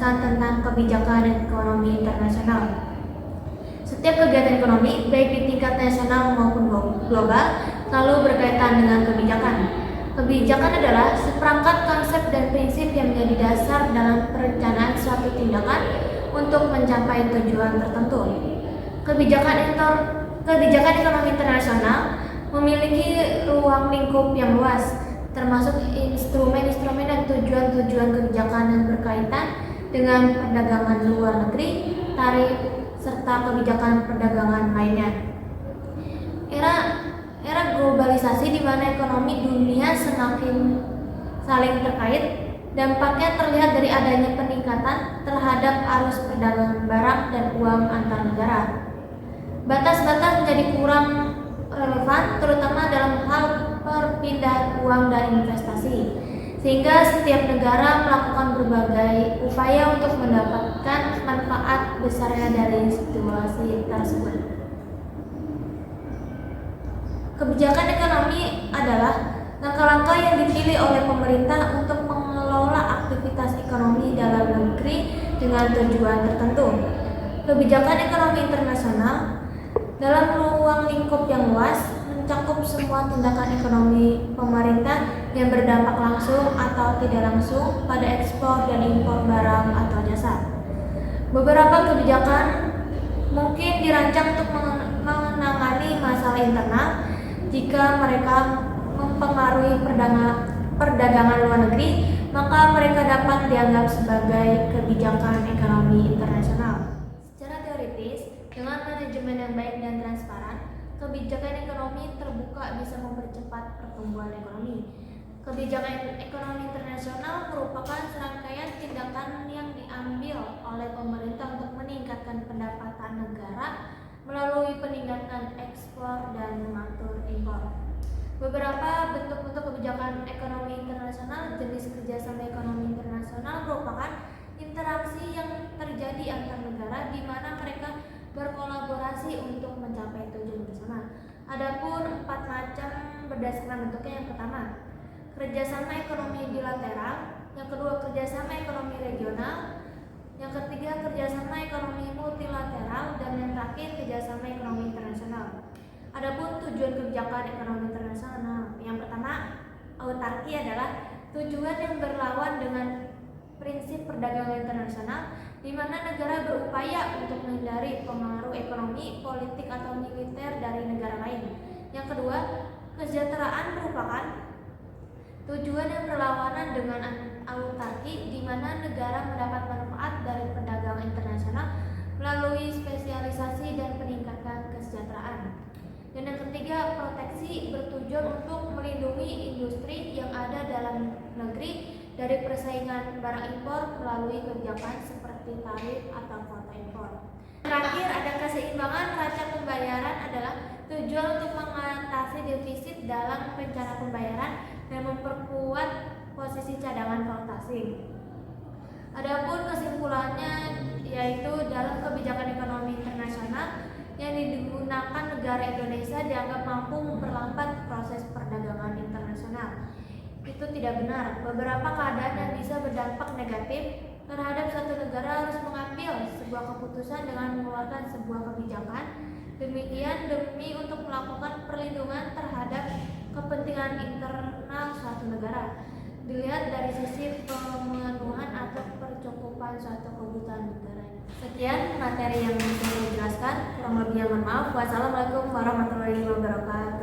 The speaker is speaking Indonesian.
menjelaskan tentang kebijakan ekonomi internasional. Setiap kegiatan ekonomi, baik di tingkat nasional maupun global, selalu berkaitan dengan kebijakan. Kebijakan adalah seperangkat konsep dan prinsip yang menjadi dasar dalam perencanaan suatu tindakan untuk mencapai tujuan tertentu. Kebijakan ekonomi internasional memiliki ruang lingkup yang luas, termasuk instrumen-instrumen dan tujuan-tujuan kebijakan yang berkaitan dengan perdagangan luar negeri, tarif, serta kebijakan perdagangan lainnya. Era globalisasi di mana ekonomi dunia semakin saling terkait, dampaknya terlihat dari adanya peningkatan terhadap arus perdagangan barang dan uang antar negara. Batas-batas menjadi kurang relevan, terutama dalam hal perpindahan uang dan investasi, sehingga setiap negara melakukan berbagai upaya untuk mendapatkan manfaat besarnya dari situasi tersebut. Kebijakan ekonomi adalah langkah-langkah yang dipilih oleh pemerintah untuk mengelola aktivitas ekonomi dalam negeri dengan tujuan tertentu. Kebijakan ekonomi internasional dalam ruang lingkup yang luas mencakup semua tindakan ekonomi pemerintah yang berdampak langsung atau tidak langsung pada ekspor dan impor barang atau jasa. Beberapa kebijakan mungkin dirancang untuk menangani masalah internal jika mereka mempengaruhi perdagangan luar negeri, maka mereka dapat dianggap sebagai kebijakan ekonomi internasional. Secara teoritis, dengan manajemen yang baik dan transparan, kebijakan ekonomi terbuka bisa mempercepat pertumbuhan ekonomi. Kebijakan ekonomi internasional merupakan serangkaian tindakan yang diambil oleh pemerintah untuk meningkatkan pendapatan negara melalui peningkatan ekspor dan mengatur impor. Beberapa bentuk-bentuk kebijakan ekonomi internasional. Jenis kerjasama ekonomi internasional merupakan interaksi yang terjadi antar negara di mana mereka berkolaborasi untuk mencapai tujuan bersama. Adapun 4 macam berdasarkan bentuknya. Yang pertama, kerjasama ekonomi bilateral. Yang kedua, kerjasama ekonomi regional. Yang ketiga, kerjasama ekonomi multilateral. Dan yang terakhir, kerjasama ekonomi internasional. Adapun tujuan kebijakan ekonomi internasional. Yang pertama, autarki adalah tujuan yang berlawan dengan prinsip perdagangan internasional, di mana negara berupaya untuk menghindari pengaruh ekonomi, politik, atau militer dari negara lain. Yang kedua, kesejahteraan merupakan tujuan yang berlawanan dengan autarki, di mana negara mendapat manfaat dari perdagangan internasional melalui spesialisasi dan peningkatan kesejahteraan. Dan yang ketiga, proteksi bertujuan untuk melindungi industri yang ada dalam negeri dari persaingan barang impor melalui kebijakan seperti tarif atau kuota impor. Terakhir, ada keseimbangan neraca pembayaran adalah tujuan untuk mengatasi defisit dalam rencana pembayaran dan memperkuat posisi cadangan valuta asing. Adapun kesimpulannya yaitu dalam kebijakan ekonomi internasional yang digunakan negara Indonesia dianggap mampu memperlambat proses perdagangan internasional. Itu tidak benar. Beberapa keadaan yang bisa berdampak negatif terhadap suatu negara harus mengambil sebuah keputusan dengan mengeluarkan sebuah kebijakan. Demikian demi untuk melakukan perlindungan terhadap kepentingan internal suatu negara. Dilihat dari sisi pemenuhan atau percukupan suatu kebutuhan negara. Sekian materi yang bisa saya jelaskan. Kurang lebihnya mohon maaf. Wassalamualaikum warahmatullahi wabarakatuh.